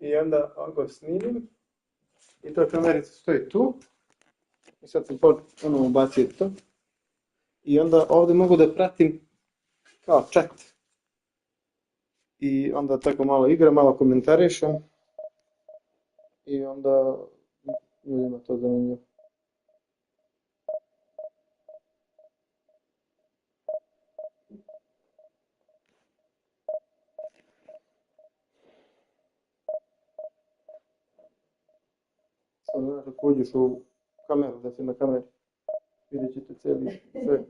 I onda ovako snimim i to kamerica stoji tu i sad sam ubacio to i onda ovdje mogu da pratim kao chat i onda tako malo igram, malo komentarišem i onda ljudima to zanimljivo. Sad znaš ako uđeš u kameru, da si na kameri, vidjet ćete cijeli svet.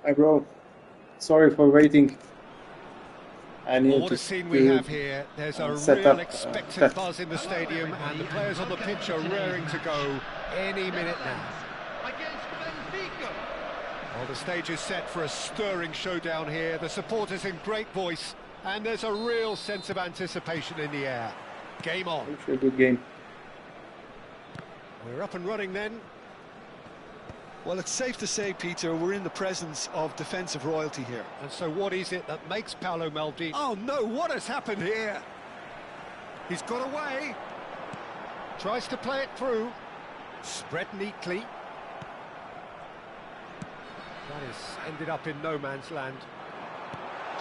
Hi bro, sorry for waiting. Well, what a scene we have here. There's a real expectant buzz in the stadium and the players on the pitch are raring to go any minute now. Well, the stage is set for a stirring showdown here. The supporters in great voice and there's a real sense of anticipation in the air. Game on. It's a good game. We're up and running then. Well, it's safe to say, Peter, we're in the presence of defensive royalty here. And so what is it that makes Paolo Maldini... Oh no, what has happened here? He's got away. Tries to play it through. Spread neatly. That has ended up in no man's land.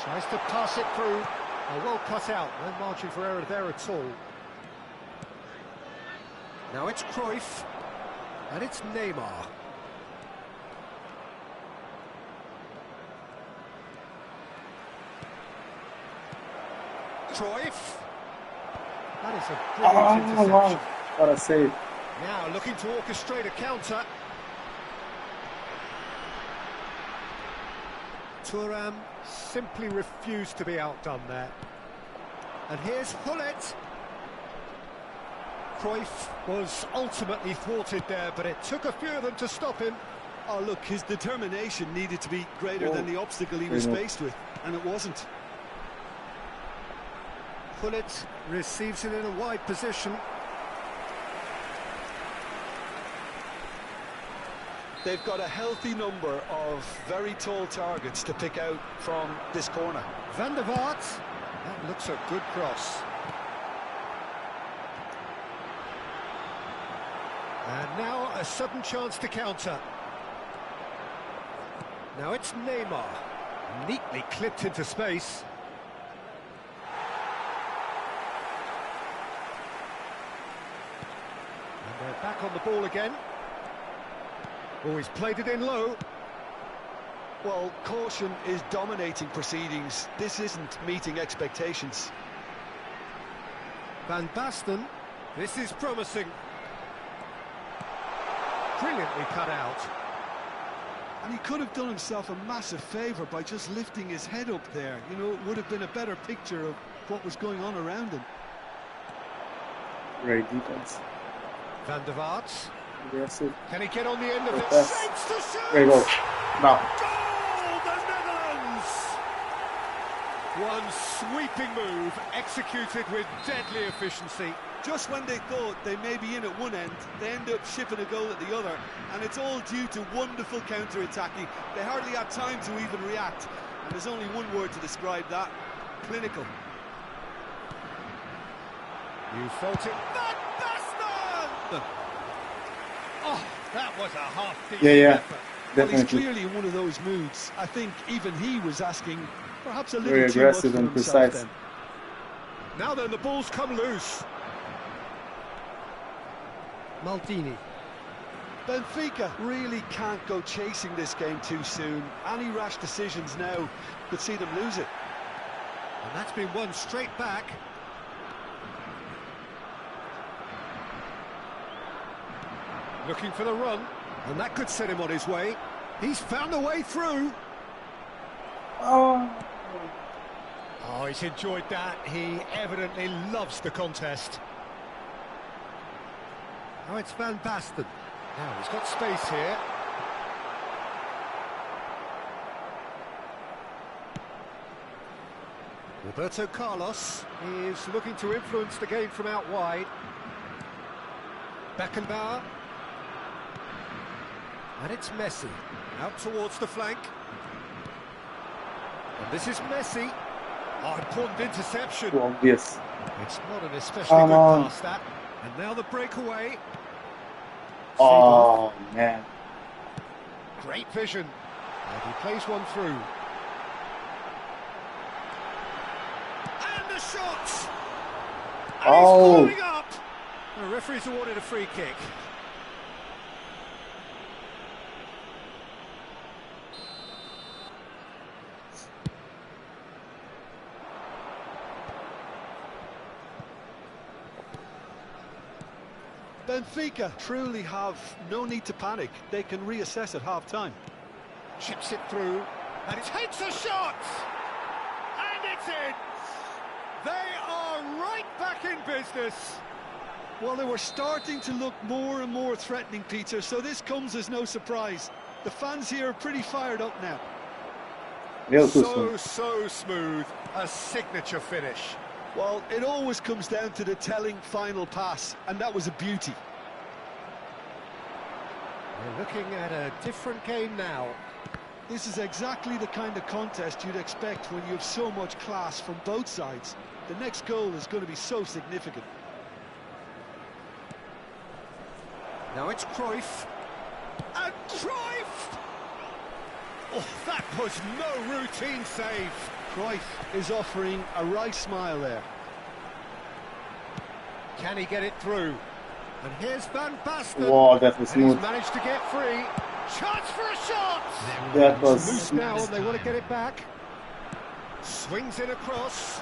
Tries to pass it through. Oh, well cut out. No margin for error there at all. Now it's Cruyff. And it's Neymar. Cruyff. That is a brilliant interception. Wow. What a save. Now looking to orchestrate a counter. Thuram simply refused to be outdone there. And here's Hullet. Cruyff was ultimately thwarted there, but it took a few of them to stop him. Oh, look, his determination needed to be greater than the obstacle he was faced with, and it wasn't. Hullet receives it in a wide position. They've got a healthy number of very tall targets to pick out from this corner. Van der Vaart. That looks a good cross. And now a sudden chance to counter. Now it's Neymar. Neatly clipped into space. And they're back on the ball again. Oh, he's played it in low. Well, caution is dominating proceedings. This isn't meeting expectations. Van Basten. This is promising. Brilliantly cut out. And he could have done himself a massive favour by just lifting his head up there. You know, it would have been a better picture of what was going on around him. Great defense. Van der Vaart. Aggressive. Can he get on the end of it? Pass. Saves the shoot! Great goal. No. Goal, the Netherlands! One sweeping move, executed with deadly efficiency. Just when they thought they may be in at one end, they end up shipping a goal at the other, and it's all due to wonderful counter-attacking. They hardly had time to even react, and there's only one word to describe that: clinical. You felt it. Van Basten! Oh, that was a half-decent effort. Well, he's Definitely. clearly in one of those moods. I think even he was asking perhaps a little Very too much aggressive for and himself precise. then. Now then, the ball's come loose. Maldini. Benfica really can't go chasing this game too soon. Any rash decisions now could see them lose it. And that's been won straight back. Looking for the run, and that could set him on his way. He's found a way through. Oh. Oh, he's enjoyed that. He evidently loves the contest. Now it's Van Basten. Now he's got space here. Roberto Carlos is looking to influence the game from out wide. Beckenbauer. And it's Messi, out towards the flank. And this is Messi. Oh, important interception. Too obvious. It's not an especially Come good on. pass, that. And now the breakaway. Oh, man. Great vision. And he plays one through. And the shot! And Oh. he's following up! The referee's awarded a free kick. Benfica truly have no need to panic. They can reassess at half-time. Chips it through, and it hits a shot! And it's in! They are right back in business. Well, they were starting to look more and more threatening, Peter, so this comes as no surprise. The fans here are pretty fired up now. Real too soon. So smooth. A signature finish. Well, it always comes down to the telling final pass, and that was a beauty. We're looking at a different game now. This is exactly the kind of contest you'd expect when you have so much class from both sides. The next goal is going to be so significant. Now it's Cruyff. And Cruyff! Oh, that was no routine save. Cruyff is offering a right smile there. Can he get it through? And here's Van Basten. Wow, that was And he's smooth. managed to get free. Chance for a shot! That was Loose now, and they want to get it back. Swings in across.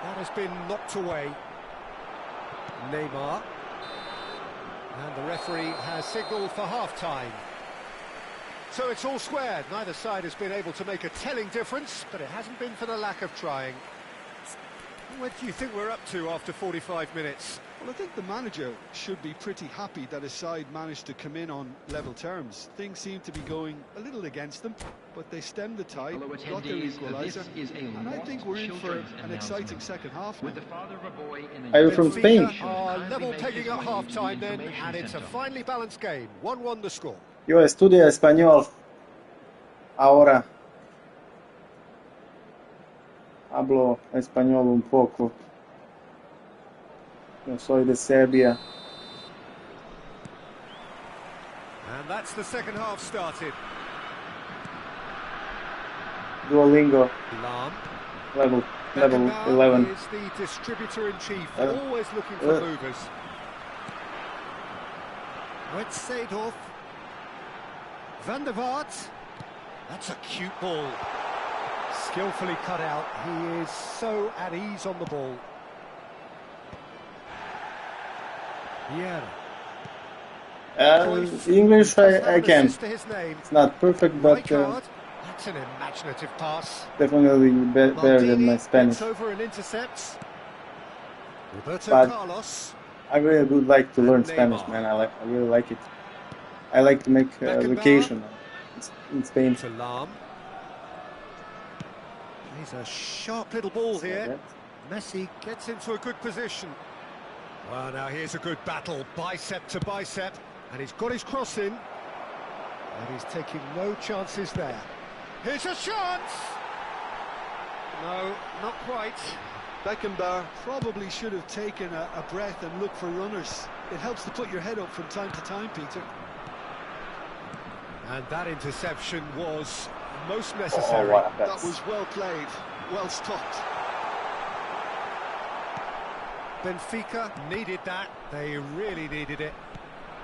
That has been knocked away. Neymar. And the referee has signalled for half-time. So it's all squared. Neither side has been able to make a telling difference, but it hasn't been for the lack of trying. What do you think we're up to after 45 minutes? Well, I think the manager should be pretty happy that his side managed to come in on level terms. Things seem to be going a little against them, but they stemmed the tide, got their equaliser, and I think we're in for an exciting second half now. Are you from Spain? Are level pegging at half-time then, and it's a finely balanced game. 1-1 the score. Yo estudio español. Ahora hablo español un poco. Yo soy de Serbia. And that's the second half started. Duolingo. Lam. Level Beckenbauer 11. is the distributor-in-chief, always looking for movers. Wetzeedorf. Van der Vaart. That's a cute ball. Skillfully cut out. He is so at ease on the ball. Yeah. English I can. It's not perfect, but Right card. That's an imaginative pass. definitely better than my Spanish. Gets over and intercepts. Roberto But Carlos. I really would like to learn Neymar. Spanish, man. I really like it. I like to make a Beckenbauer. vacation in Spain. To Lam. He's a sharp little ball here. Messi gets into a good position. Well, now here's a good battle, bicep to bicep, and he's got his cross in, and he's taking no chances there. Here's a chance! No, not quite. Beckenbauer probably should have taken a breath and looked for runners. It helps to put your head up from time to time, Peter. And that interception was most necessary. Oh, wow, That was well played, well stopped. Benfica needed that. They really needed it.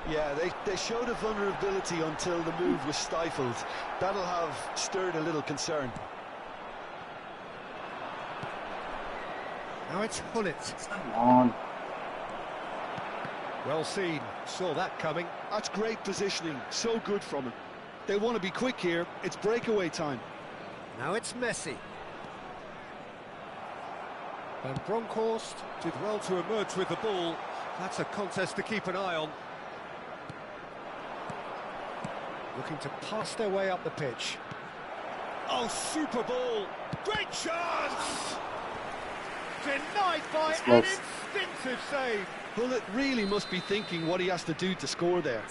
Yeah, they showed a vulnerability until the move was stifled. That'll have stirred a little concern. Now it's Hullet. Come on. Well seen. Saw that coming. That's great positioning. So good from him. They want to be quick here. It's breakaway time. Now it's Messi. Van Bronckhorst did well to emerge with the ball. That's a contest to keep an eye on. Looking to pass their way up the pitch. Oh, super ball! Great chance! Denied by an instinctive save. Hullet really must be thinking what he has to do to score there.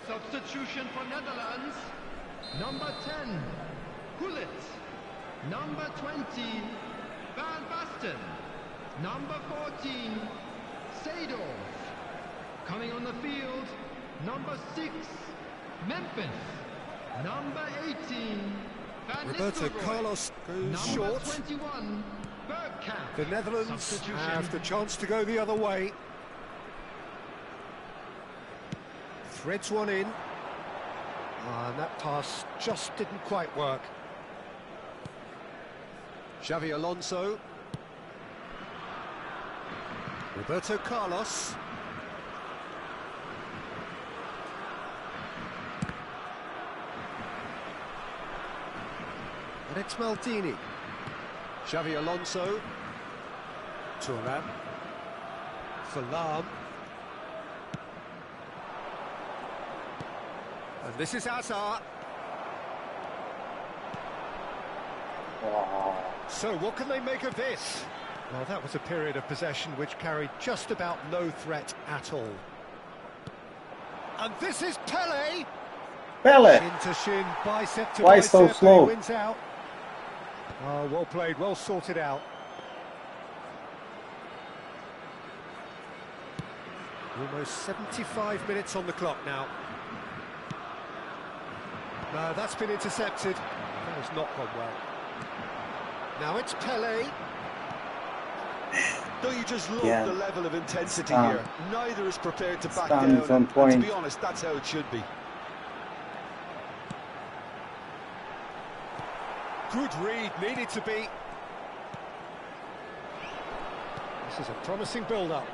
Substitution for Netherlands. Number 10, Hullet. Number 20, Van Basten. Number 14, Seedorf. Coming on the field, number 6, Memphis. Number 18, Van Roberto Nistelrooy. Carlos goes Number short. 21, Bergkamp. The Netherlands Substitution. have the chance to go the other way. Threads one in. And that pass just didn't quite work. Xavi Alonso. Roberto Carlos. And it's Maldini. Xavi Alonso. Thuram. For Lam. And this is Hazard. Wow. So what can they make of this? Well, that was a period of possession which carried just about no threat at all. And this is Pele. Pele! Shin to shin, bicep to Why bicep, so and slow? he wins out. Oh, well played, well sorted out. Almost 75 minutes on the clock now. No, that's been intercepted. That has not gone well. Now it's Pelé. Don't you just love Yeah. the level of intensity Stan. here? Neither is prepared to back Stan down. is on And to point. be honest, that's how it should be. Good read, needed to be. This is a promising build-up.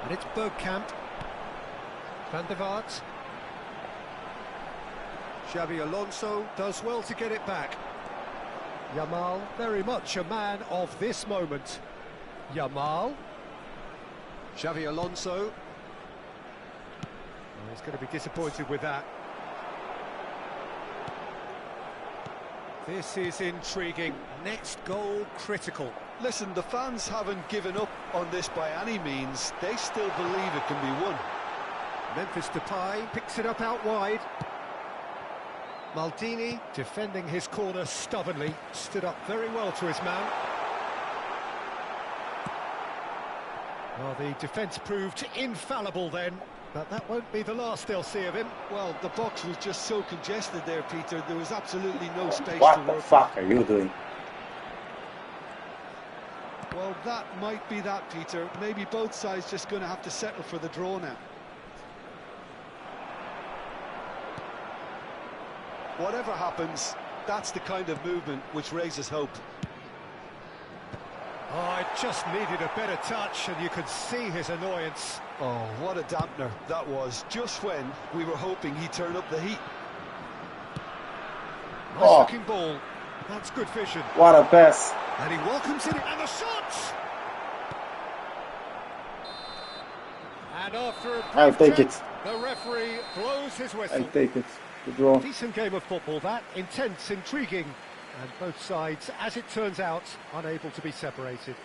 And it's Bergkamp. Van der Vaart. Xabi Alonso does well to get it back. Yamal, very much a man of this moment. Yamal. Xavi Alonso. Oh, he's going to be disappointed with that. This is intriguing. Next goal critical. Listen, the fans haven't given up on this by any means. They still believe it can be won. Memphis Depay picks it up out wide. Maldini defending his corner stubbornly, stood up very well to his man. Well, the defence proved infallible then, but that won't be the last they'll see of him. Well, the box was just so congested there, Peter. There was absolutely no space to What work the with. fuck are you doing? Well, that might be that, Peter. Maybe both sides just going to have to settle for the draw now. Whatever happens, that's the kind of movement which raises hope. Oh, it just needed a better touch, and you could see his annoyance. Oh, what a dampener that was, just when we were hoping he'd turn up the heat. Nice looking ball. That's good vision. What a pass. And he welcomes it, and the shot! And after a I'll brief take check, it. the referee blows his I whistle. take it. The draw. Decent game of football, that. Intense, intriguing, and both sides, as it turns out, unable to be separated.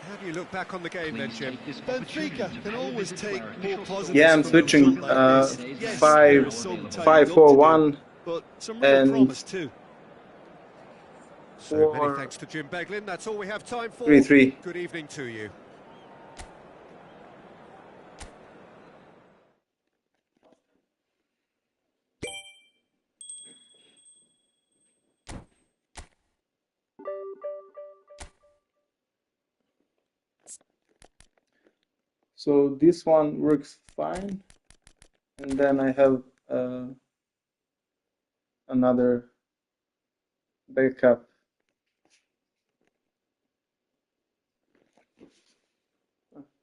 How do you look back on the game then, Jim? Benfica can always take more positives. Yeah, I'm from a switching result like this. Yes, there is some tidying up to 5-4-1. do, but some real and promise too. So many 4 thanks to Jim Beglin. That's all we have time for. 3-3. Good evening to you. So this one works fine, and then I have another backup.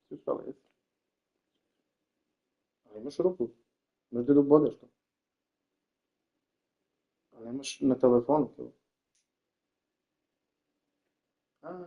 Što stalo jest? A imaš ruku? Možda da bodeš to. A nemaš na telefonu to. Bravo.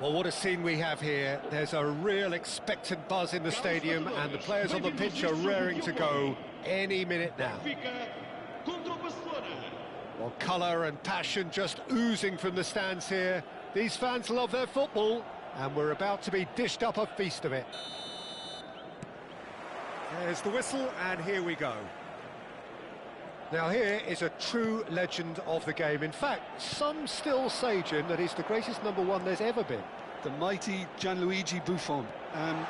Well, what a scene we have here. There's a real expectant buzz in the stadium, and the players on the pitch are raring to go any minute now. Well, colour and passion just oozing from the stands here. These fans love their football, and we're about to be dished up a feast of it. There's the whistle, and here we go. Now here is a true legend of the game. In fact, some still say, Jim, that he's the greatest #1 there's ever been. The mighty Gianluigi Buffon.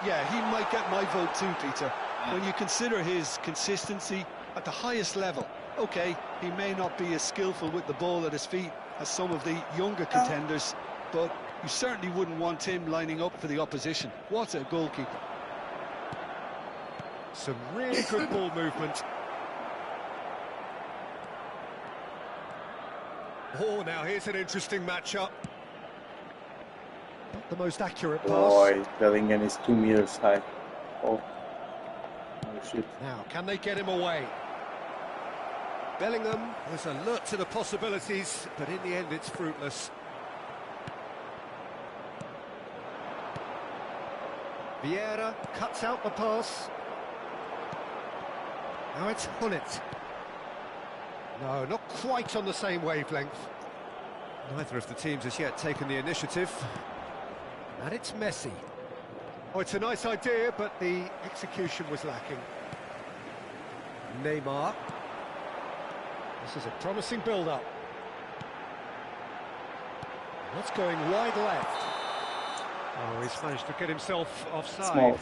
Yeah, he might get my vote too, Peter. When you consider his consistency at the highest level. Okay, he may not be as skillful with the ball at his feet as some of the younger contenders, but you certainly wouldn't want him lining up for the opposition. What a goalkeeper. Some really good ball movement. Oh, now here's an interesting matchup. Not the most accurate pass. Boy, Bellingham is 2 meters high. Oh shit. Now, can they get him away? Bellingham was alert to the possibilities, but in the end it's fruitless. Vieira cuts out the pass. Now it's Hullet. No, not quite on the same wavelength. Neither of the teams has yet taken the initiative. And it's Messi. Oh, it's a nice idea, but the execution was lacking. Neymar. This is a promising build-up. That's going wide left. Oh, he's managed to get himself offside. Small.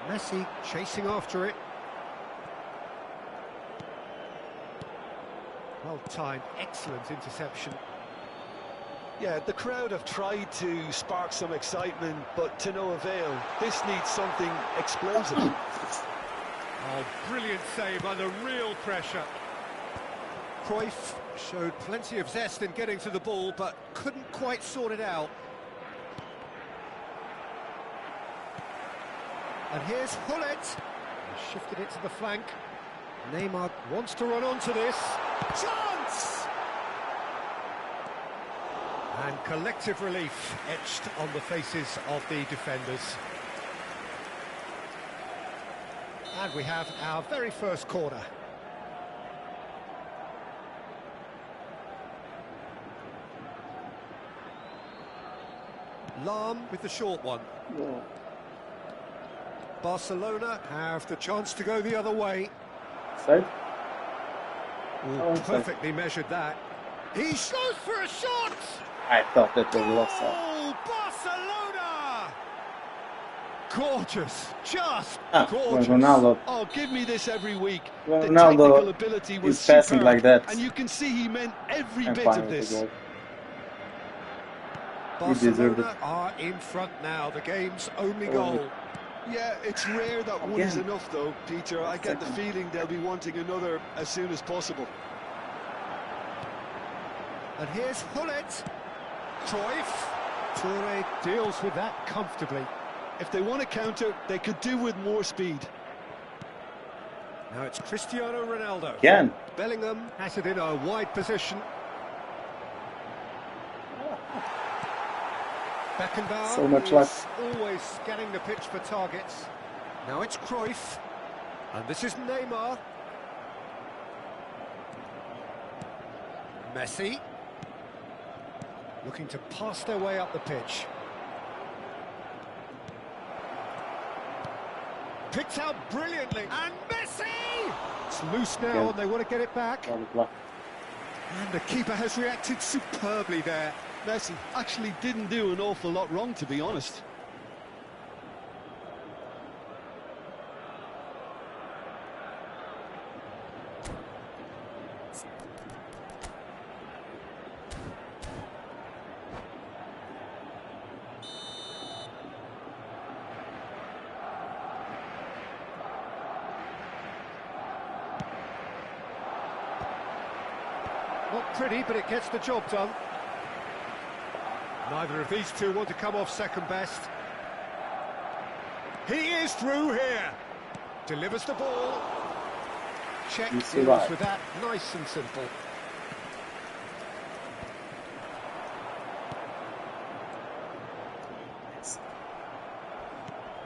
Messi chasing after it. Well-timed, excellent interception. Yeah, the crowd have tried to spark some excitement, but to no avail. This needs something explosive. Oh, brilliant save under real pressure. Cruyff showed plenty of zest in getting to the ball, but couldn't quite sort it out. And here's Hullet. He shifted it to the flank. Neymar wants to run onto this. Chance! And collective relief etched on the faces of the defenders. And we have our very first corner. Lahm with the short one. Yeah. Barcelona have the chance to go the other way. Side? Ooh, perfectly measured that. He goes for a shot! I thought that was offside. Oh, Barcelona! Gorgeous, just When gorgeous. Ronaldo Oh, give me this every week. When The Ronaldo technical ability was is passing superb, like that, and you can see he meant every I'm bit fine of with the this. goal. He deserved it. Barcelona are in front now, the game's only goal. Yeah, it's rare that one is Again. enough, though, Peter. I get the feeling they'll be wanting another as soon as possible. And here's Hullet. Cruyff. Toure deals with that comfortably. If they want to counter, they could do with more speed. Now it's Cristiano Ronaldo. Again. Bellingham has it in a wide position. Beckenbauer So much luck. is always scanning the pitch for targets. Now it's Cruyff. And this is Neymar. Messi. Looking to pass their way up the pitch. Picked out brilliantly. And Messi! It's loose now Again. and they want to get it back. Blah, blah, blah. And the keeper has reacted superbly there. Messi actually didn't do an awful lot wrong, to be honest. Not pretty, but it gets the job done. Neither of these two want to come off second best. He is through here. Delivers the ball. Check You deals survive. with that. Nice and simple.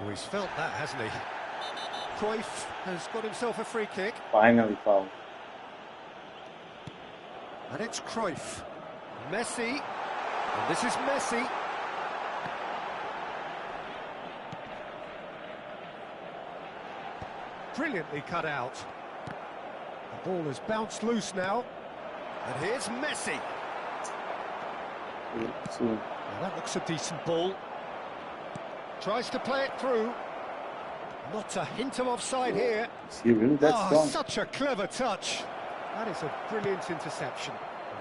Oh, he's felt that, hasn't he? Cruyff has got himself a free kick. Finally foul. And it's Cruyff. Messi. And this is Messi. Brilliantly cut out. The ball has bounced loose now. And here's Messi. Soon. Well, that looks a decent ball. Tries to play it through. Not a hint of offside here. Is he really that strong? Such a clever touch. That is a brilliant interception.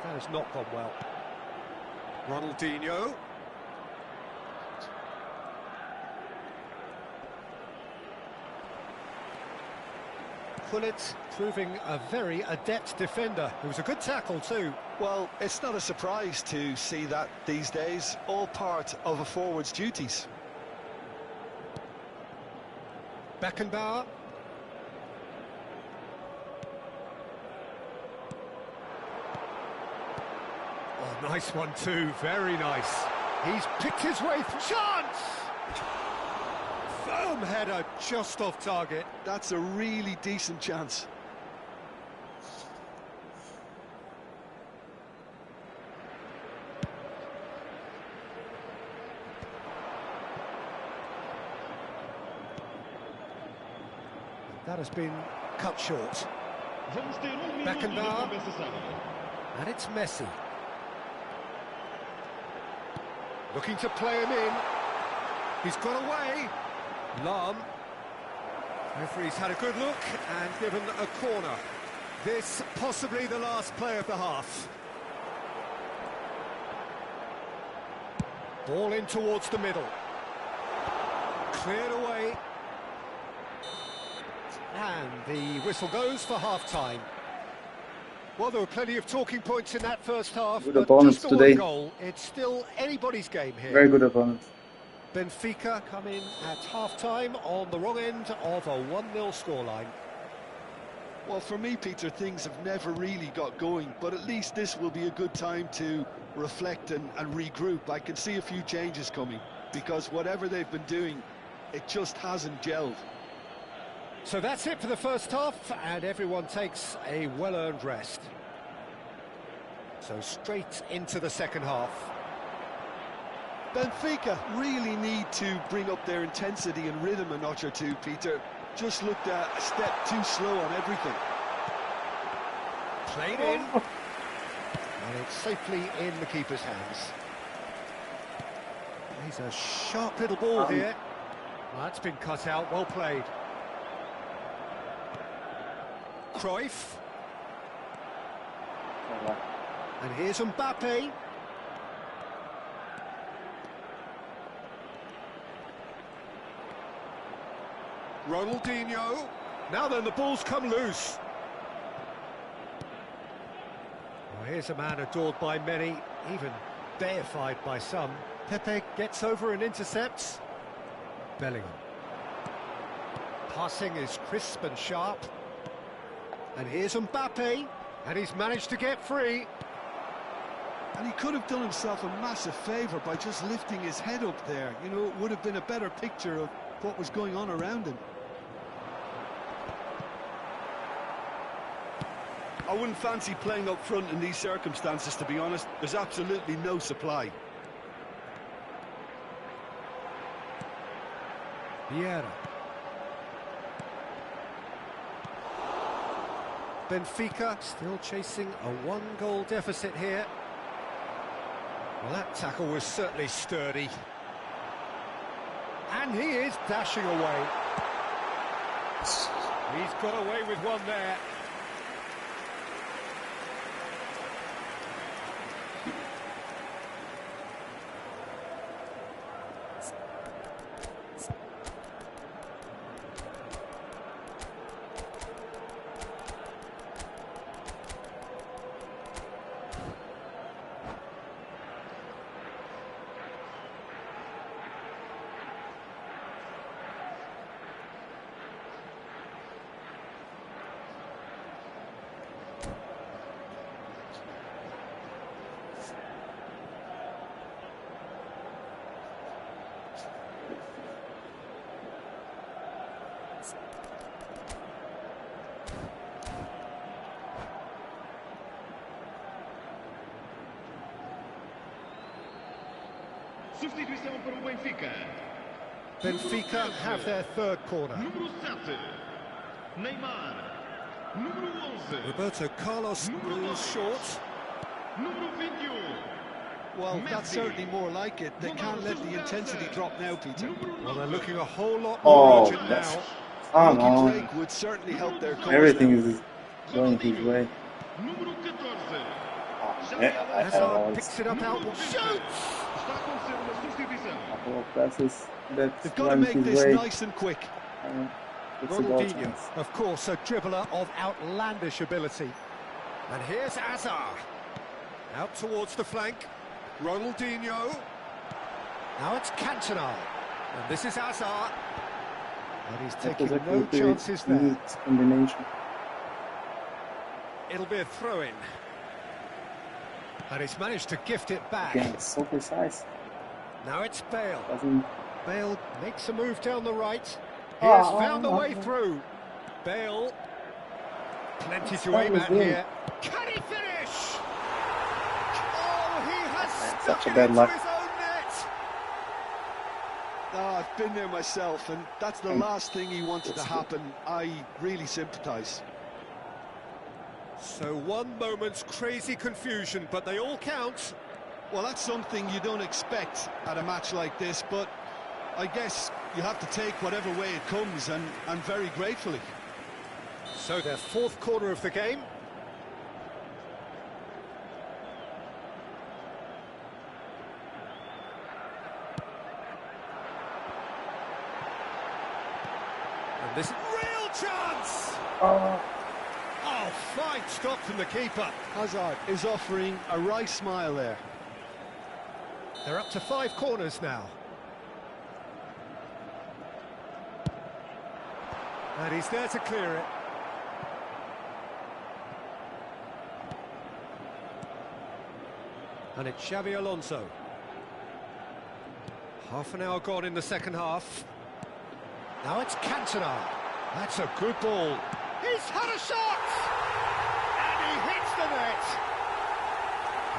That has not gone well. Ronaldinho. Gullit proving a very adept defender. It was a good tackle too. Well, it's not a surprise to see that these days, all part of a forward's duties. Beckenbauer. Oh, nice one too, very nice. He's picked his way through. Chance! Firm header, just off target. That's a really decent chance. That has been cut short. Beckenbauer. And it's Messi. Looking to play him in. He's got away. Lam. Referee's had a good look and given a corner. This possibly the last play of the half. Ball in towards the middle. Cleared away. And the whistle goes for half-time. Well, there were plenty of talking points in that first half, Good but opponents just the today. one goal. It's still anybody's game here. Very good opponent. Benfica come in at half-time on the wrong end of a 1-0 scoreline. Well, for me, Peter, things have never really got going, but at least this will be a good time to reflect and regroup. I can see a few changes coming, because whatever they've been doing, it just hasn't gelled. So that's it for the first half, and everyone takes a well-earned rest. So straight into the second half. Benfica really need to bring up their intensity and rhythm a notch or two, Peter. Just looked a step too slow on everything. Played in. And it's safely in the keeper's hands. He's a sharp little ball here. Well, that's been cut out, well played. Cruyff. And here's Mbappe. Ronaldinho. Now then, the ball's come loose. Well, here's a man adored by many, even deified by some. Pepe gets over and intercepts. Bellingham. Passing is crisp and sharp. And here's Mbappe, and he's managed to get free. And he could have done himself a massive favour by just lifting his head up there. You know, it would have been a better picture of what was going on around him. I wouldn't fancy playing up front in these circumstances, to be honest. There's absolutely no supply. Vieira. Benfica still chasing a 1-goal deficit here. Well, that tackle was certainly sturdy. And he is dashing away. He's got away with one there. Substituição para o Benfica. Benfica have their third corner. Número 7. Neymar. Número 11. Roberto Carlos moves short. Número 21. Well, that's certainly more like it. They can't let the intensity drop now, Peter. Well, they're looking a whole lot more urgent that's... now. Come Lucky on. break would certainly help their cause. Everything now. is going his way. Número 14. Hazard picks it up outward. Shoots! Está a acontecer uma substituição. Couple of passes that They've got to runs make his this way. nice and quick. It's a goal Ronaldinho, chance. of course, a dribbler of outlandish ability. And here's Hazard. Out towards the flank. Ronaldinho. Now it's Cantona. And this is Hazard. And he's That taking was a no good chances there. neat combination. It'll be a throw-in. And he's managed to gift it back. Again, it's so precise. Now it's Bale. Doesn't... Bale makes a move down the right. He has found the way through. Bale. Plenty to aim at here. Can he finish? Oh, he has stuck such a it bad into luck. his own net. Oh, I've been there myself, and that's the last thing he wanted to happen. I really sympathise. So one moment's crazy confusion, but they all count. Well, that's something you don't expect at a match like this, but I guess you have to take whatever way it comes, and very gratefully. So their fourth corner of the game. And this real chance! Oh, fine stop from the keeper. Hazard is offering a wry smile there. They're up to 5 corners now. And he's there to clear it. And it's Xabi Alonso. Half an hour gone in the second half. Now it's Cantona. That's a good ball. He's had a shot! And he hits the net!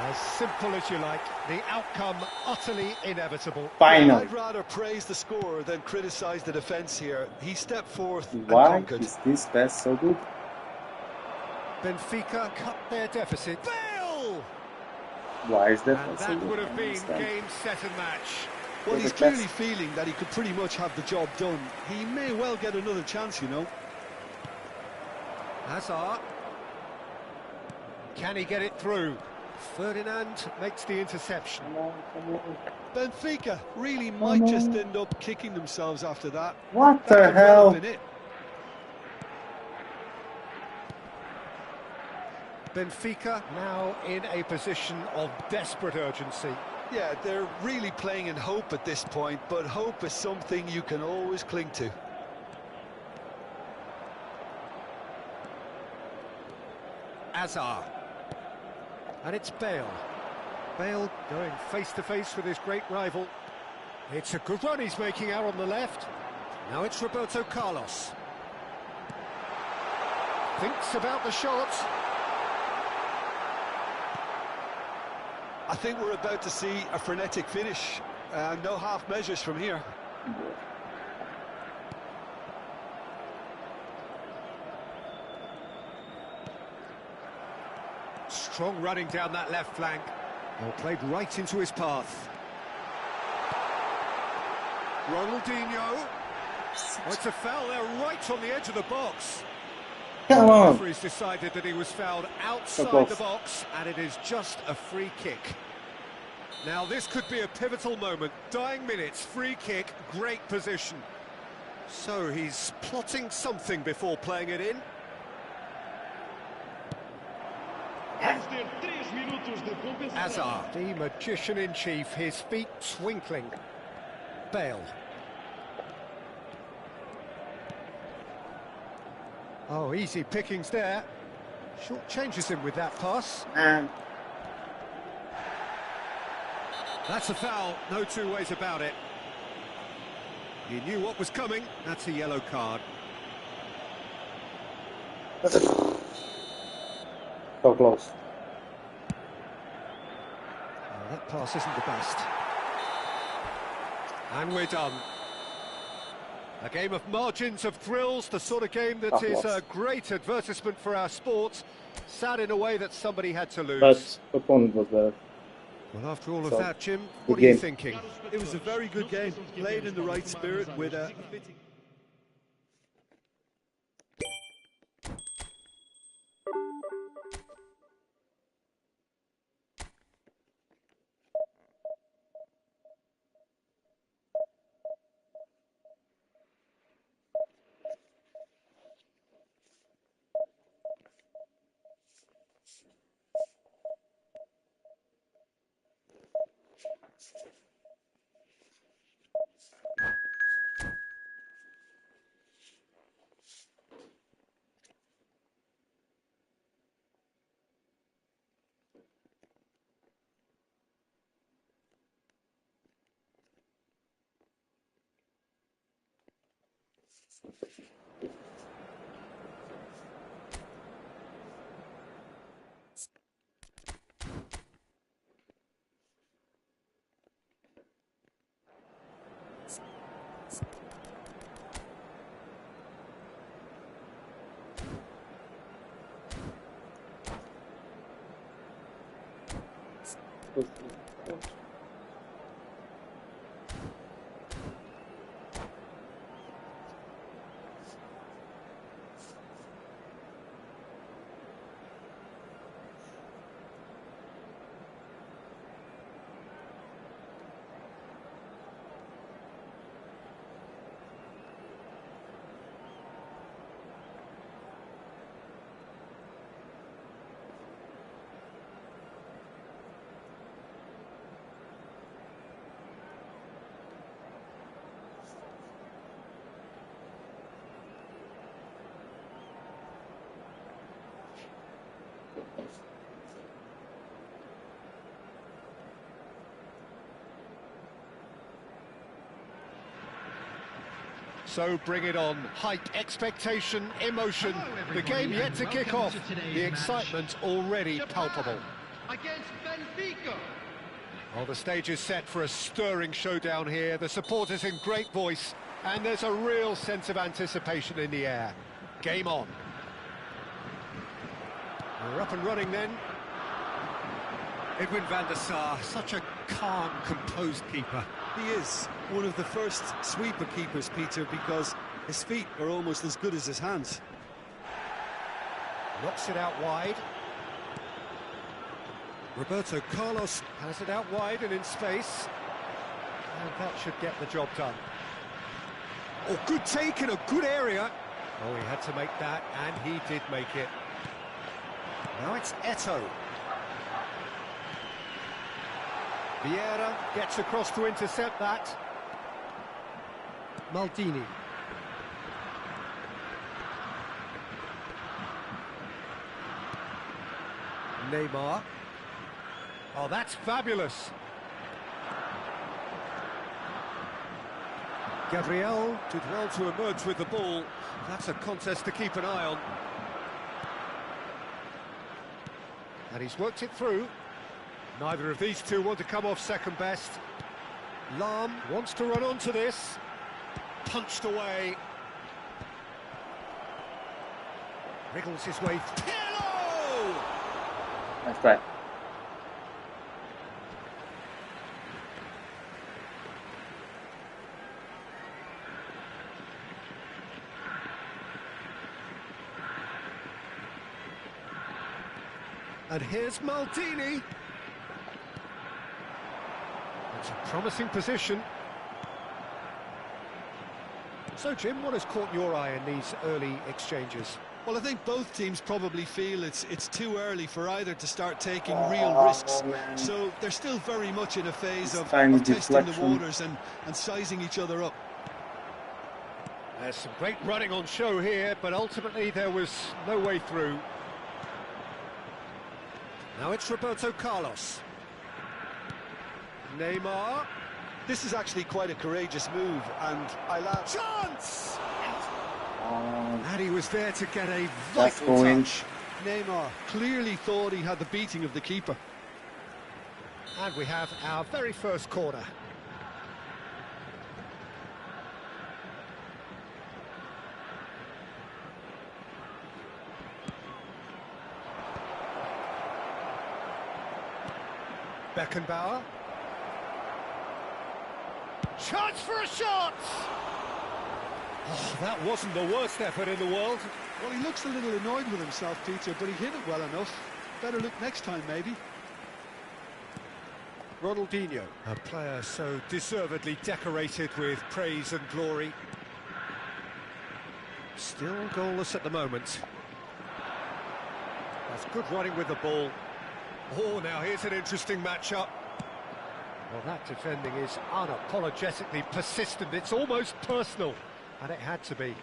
As simple as you like, the outcome utterly inevitable. Finally. I'd rather praise the scorer than criticise the defence here. He stepped forth and Why conquered. is this pass so good? Benfica cut their deficit. Bale! Why is that And so that good? would I have don't been understand. game, set and match. Well, Yeah, he's but clearly that's- feeling that he could pretty much have the job done. He may well get another chance, you know. Hazard. Can he get it through? Ferdinand makes the interception. Come on, come on. Benfica really might just end up kicking themselves after that. What That the could well hell? have been it. Benfica now in a position of desperate urgency. Yeah, they're really playing in hope at this point, but hope is something you can always cling to. Hazard. And it's Bale. Bale going face-to-face with his great rival. It's a good run he's making out on the left. Now it's Roberto Carlos. Thinks about the shot. I think we're about to see a frenetic finish. No half measures from here. Strong running down that left flank. Well, played right into his path. Ronaldinho. Oh, it's a foul there, right on the edge of the box. Come The on. referee's decided that he was fouled outside close. the box, and it is just a free kick. Now, this could be a pivotal moment. Dying minutes, free kick, great position. So he's plotting something before playing it in. Vamos ter 3 minutos de compensação. Hazard, the magician-in-chief, his feet twinkling. Bale. Oh, easy pickings there. Short changes him with that pass. And That's a foul, no two ways about it. He knew what was coming, that's a yellow card. So close. That pass isn't the best. And we're done. A game of margins of thrills, the sort of game that is a great advertisement for our sport. Sad in a way that somebody had to lose. But opponent was better. Well, after all of that, Jim, good what are you game. thinking? It was a very good game, played in the right spirit with a fitting... So bring it on. Hype, expectation, emotion. The game yet to kick off. The excitement already palpable. Against Benfica. Well, the stage is set for a stirring showdown here. The supporters in great voice, and there's a real sense of anticipation in the air. Game on. We're up and running then. Edwin van der Sar, such a calm, composed keeper. He is one of the first sweeper keepers, Peter, because his feet are almost as good as his hands. Knocks it out wide. Roberto Carlos has it out wide and in space. And that should get the job done. Oh, good take in a good area. Oh, he had to make that, and he did make it. Now it's Eto'o. Vieira gets across to intercept that. Maldini. Neymar. Oh, that's fabulous. Gabriel did well to emerge with the ball. That's a contest to keep an eye on. And he's worked it through. Neither of these two want to come off second best. Lahm wants to run onto this. Punched away. Wriggles his way. Pirlo! Nice try. And here's Maldini. It's a promising position. So, Jim, what has caught your eye in these early exchanges? Well, I think both teams probably feel it's too early for either to start taking real risks. Man. So they're still very much in a phase of Tiny testing the deflection. waters and sizing each other up. There's some great running on show here, but ultimately there was no way through. Now it's Roberto Carlos. Neymar. This is actually quite a courageous move, and I laugh. Chance! That And he was there to get a That's vital going. touch. Neymar clearly thought he had the beating of the keeper. And we have our very first corner. Beckenbauer. Chance for a shot! Oh, that wasn't the worst effort in the world. Well, he looks a little annoyed with himself, Peter, but he hit it well enough. Better look next time, maybe. Ronaldinho, a player so deservedly decorated with praise and glory. Still goalless at the moment. That's good running with the ball. Oh, now here's an interesting matchup. Well, that defending is unapologetically persistent. It's almost personal, and it had to be.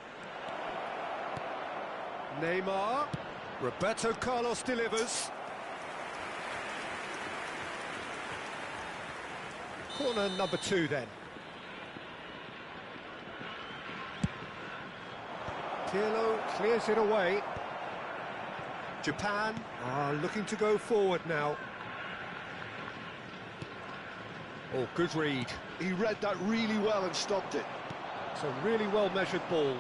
Neymar. Roberto Carlos delivers. Corner number 2 then. Pirlo clears it away. Japan are looking to go forward now. Oh, good read. He read that really well and stopped it. It's a really well-measured ball.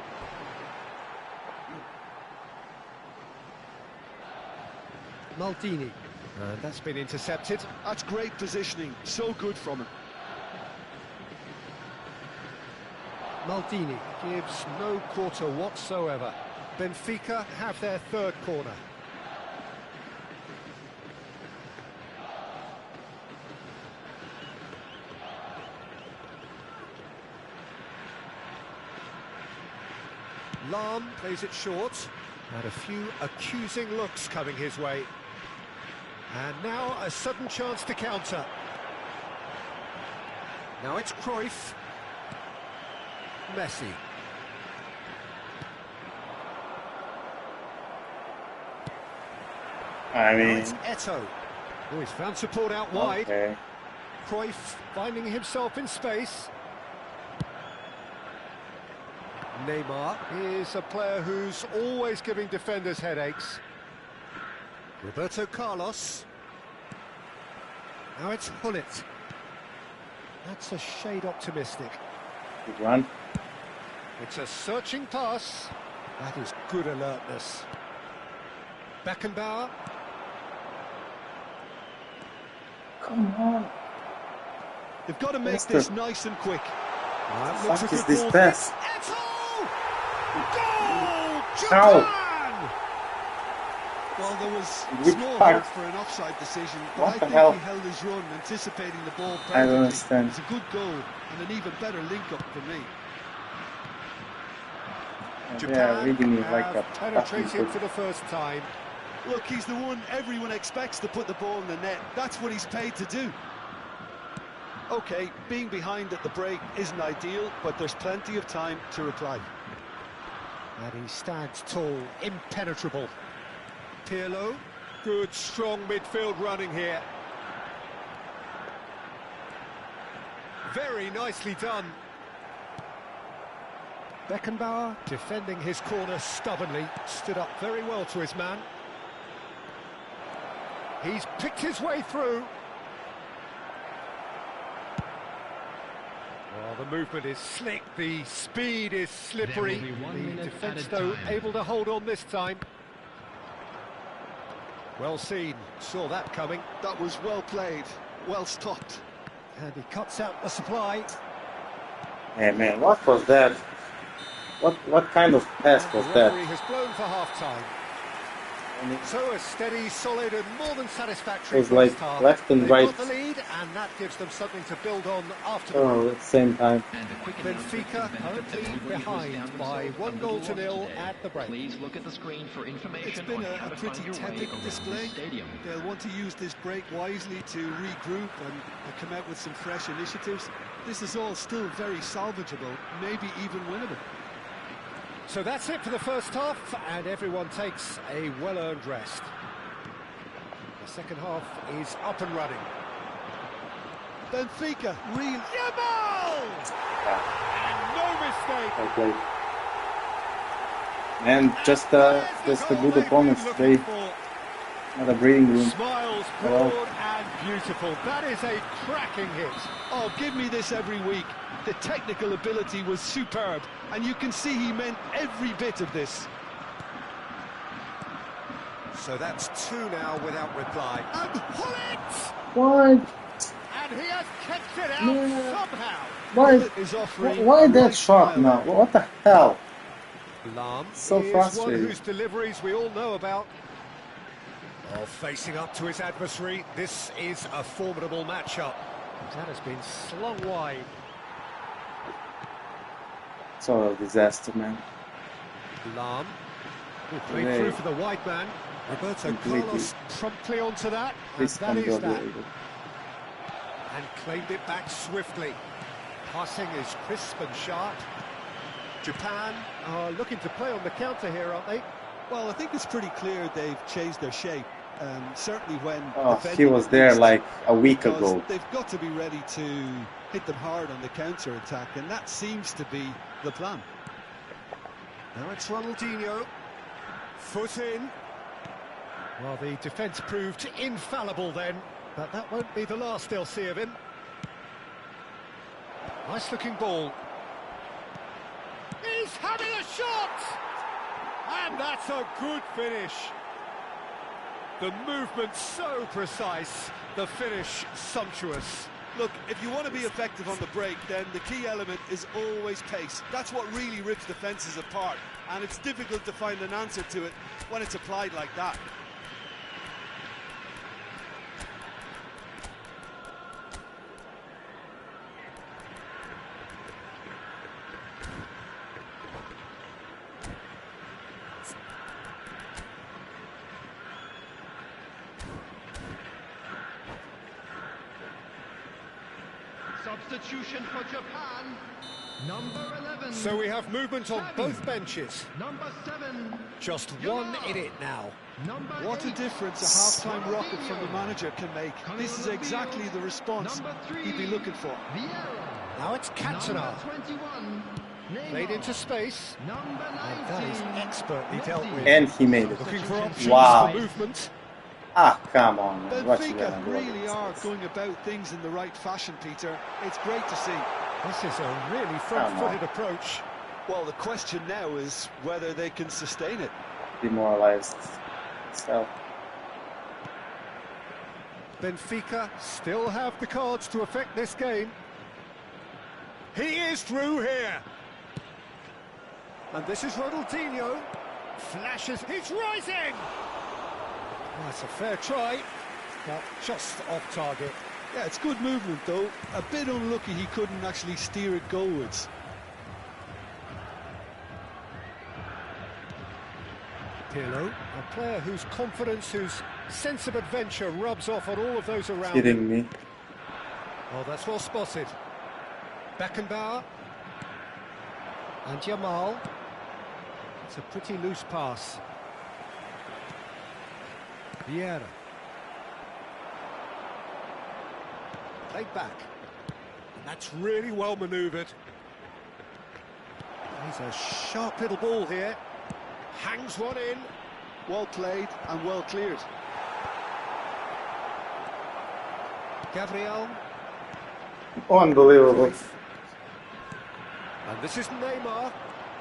Maldini. And that's been intercepted. That's great positioning. So good from him. Maldini gives no quarter whatsoever. Benfica have their third corner. Lahm plays it short. And a few accusing looks coming his way. And now a sudden chance to counter. Now it's Cruyff. Messi. I Now mean, it's Eto'o. Oh, he's found support out wide. okay. Cruyff finding himself in space. Neymar is a player who's always giving defenders headaches. Roberto Carlos. Now it's Hullet. That's a shade optimistic. Good run. It's a searching pass. That is good alertness. Beckenbauer. Come on. They've got to make Mister. this nice and quick. That What looks a is good this ball. pass? Eto'o! Goal! Ow! Japan! Well, there was Which small part? hope for an offside decision, but What I the think hell? he held his run, anticipating the ball perfectly. I don't understand. It's a good goal and an even better link-up for me. Yeah, reading me have like a penetrated fucking for the first time. Look, he's the one everyone expects to put the ball in the net. That's what he's paid to do. OK, being behind at the break isn't ideal, but there's plenty of time to reply. And he stands tall, impenetrable. Pirlo, good strong midfield running here. Very nicely done. Beckenbauer defending his corner stubbornly, stood up very well to his man. He's picked his way through. Well, the movement is slick, the speed is slippery. The defence, though, able to hold on this time. Well seen, saw that coming. That was well played, well stopped. And he cuts out the supply. Hey man, what was that? What kind of pass was The that? referee has blown for half-time. So a steady, solid and more than satisfactory It's like first half. left and They've right. got the lead, and that gives them something to build on after the Oh, break. at the same time. Benfica currently behind by 1-0 at the break. Please look at the screen for information. It's been on how a to pretty find your way tepid around display. the stadium. They'll want to use this break wisely to regroup and come out with some fresh initiatives. This is all still very salvageable, maybe even winnable. So that's it for the first half, and everyone takes a well-earned rest. The second half is up and running. Benfica, real. Yamal! Yeah, And no mistake. well played. And just a good opponents. They not a breathing room. Smiles broad and beautiful. That is a cracking hit. Oh, give me this every week. The technical ability was superb, and you can see he meant every bit of this. So that's 2 now without reply. And Hullet! What? And he has kept it out somehow. Why that shot now? What the hell? Lam So is frustrating. one whose deliveries we all know about. Oh, facing up to his adversary, this is a formidable matchup. That has been slung wide. It's all a disaster, man. Lam will play through for the wide man. Roberto Carlos promptly onto that, and that is that. And claimed it back swiftly. Passing is crisp and sharp. Japan are looking to play on the counter here, aren't they? Well, I think it's pretty clear they've changed their shape. Certainly when he was there like a week ago. They've got to be ready to hit them hard on the counter attack, and that seems to be the plan. Now it's Ronaldinho. Foot in. Well, the defence proved infallible then, but that won't be the last they'll see of him. Nice looking ball. He's having a shot! And that's a good finish. The movement so precise, the finish sumptuous. Look, if you want to be effective on the break, then the key element is always pace. That's what really rips defences apart, and it's difficult to find an answer to it when it's applied like that. Substitution for Japan. Number 11. So we have movement on both benches. Number 7. Just one in it now. Number What a 8. difference a half-time rocket from the manager can make. This is exactly the response he'd be looking for. Now it's Cantona. 21. Played into space. And that is expertly dealt with. And he made it. Looking for options Wow. for movement. Ah, come on, man. What you Benfica gonna do really against are this? going about things in the right fashion, Peter. It's great to see. This is a really front-footed approach. Well, the question now is whether they can sustain it. Demoralized. So, Benfica still have the cards to affect this game. He is through here. And this is Ronaldinho. Flashes, he's rising! Well, that's a fair try, but just off target. Yeah, it's good movement, though. A bit unlucky he couldn't actually steer it goalwards. Pirlo, a player whose confidence, whose sense of adventure rubs off on all of those around him. kidding me. Oh, that's well spotted. Beckenbauer. And Jamal. It's a pretty loose pass. Vieira. Played back. And that's really well manoeuvred. He's a sharp little ball here. Hangs one in. Well played and well cleared. Gabriel. Unbelievable. And this is Neymar.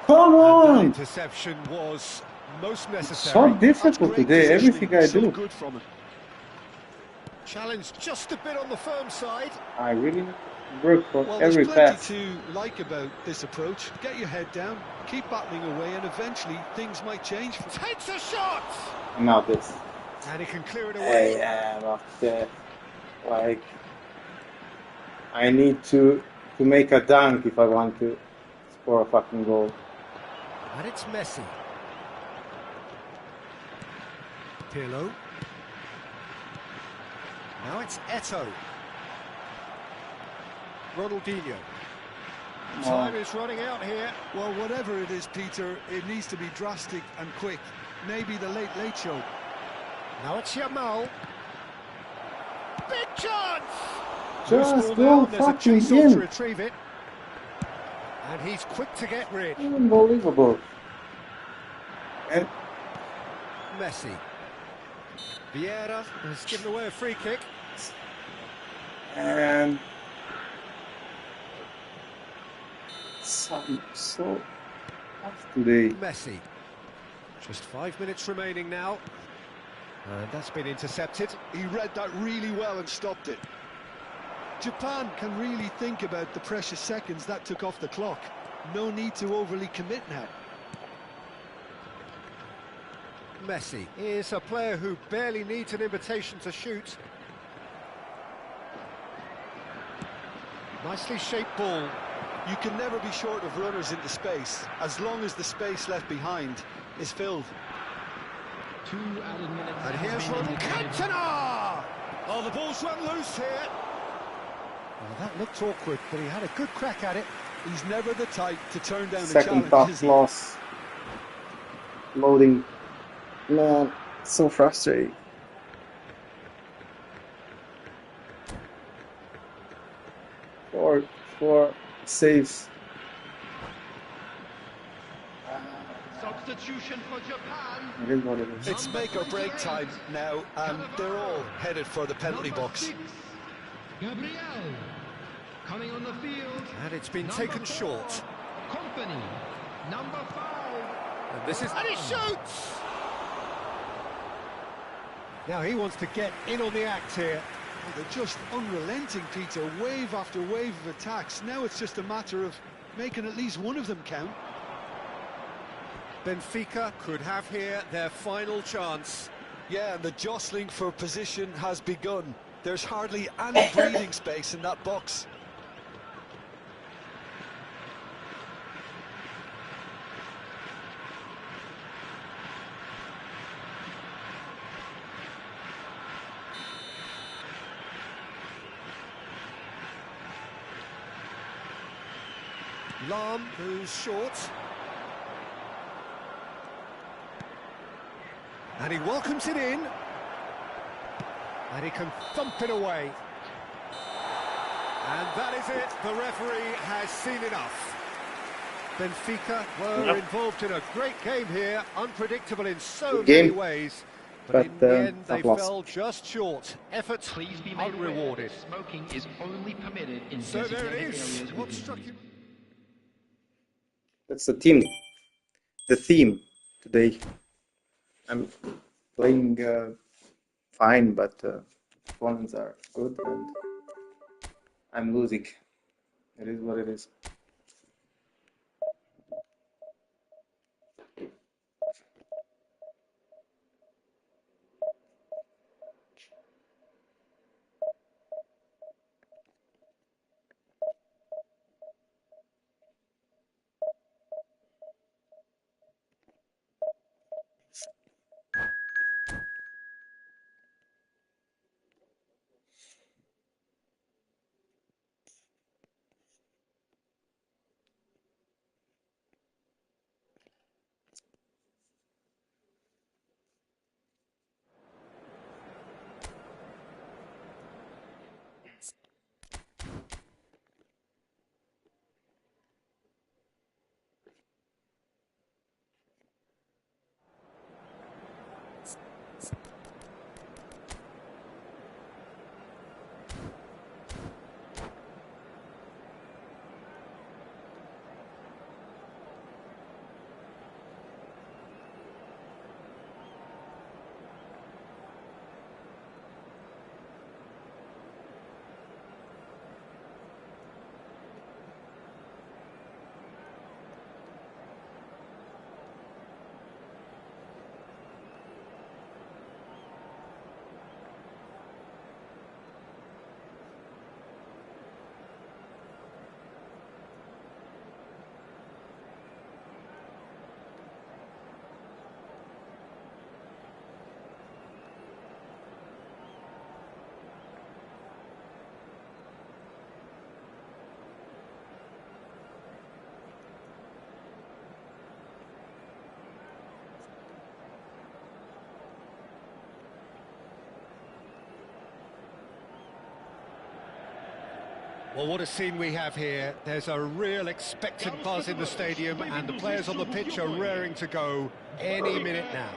Come And that on! interception was most necessary. So difficult Great today, positioning, everything I so do. good from it. Challenge just a bit on the firm side. I really work for Well, every there's plenty pass. to like about this approach. Get your head down, keep battling away, and eventually things might change. Takes a shot! Now this. And he can clear it away. Like, I need to make a dunk if I want to score a fucking goal. And it's Messi. Pirlo. Now it's Eto'o. Ronaldinho. Time is running out here. Well, whatever it is, Peter, it needs to be drastic and quick. Maybe the late show. Now it's Jamal. Big chance! Just Loose ball go now, there's a fucking chase on to in. retrieve it. And he's quick to get rid. Unbelievable. And Messi. Vieira has given away a free kick. And so tough today. Messi. Just 5 minutes remaining now. And that's been intercepted. He read that really well and stopped it. Japan can really think about the precious seconds that took off the clock. No need to overly commit now. Messi is a player who barely needs an invitation to shoot. Nicely shaped ball. You can never be short of runners into space, as long as the space left behind is filled. 2 added minutes. And here's from Cantona! Oh, the ball's run loose here. Well, that looked awkward, but he had a good crack at it. He's never the type to turn down a Second challenge, tough is he? loss. Loading. Man, so frustrating. Four saves. Substitution for Japan. It is what it is. It's make or break time now, and they're all headed for the penalty Number box. 6, Gabriel. Coming on the field. And it's been Number taken 4, short. Company. Number 5. And this is... And he shoots! Now he wants to get in on the act here. Oh, they're just unrelenting, Peter. Wave after wave of attacks. Now it's just a matter of making at least one of them count. Benfica could have here their final chance. Yeah, and the jostling for position has begun. There's hardly any breathing space in that box. Lam moves short. And he welcomes it in. And he can thump it away. And that is it. The referee has seen enough. Benfica were involved in a great game here, unpredictable in so many ways. But in the end, they fell just short. Effort Please be made aware unrewarded. that smoking is only permitted in So there it designated is. areas What within struck the you? That's the theme today. I'm playing fine, but opponents are good and I'm losing. It is what it is. Well, what a scene we have here. There's a real expectant buzz in the stadium and the players on the pitch are raring to go any minute now.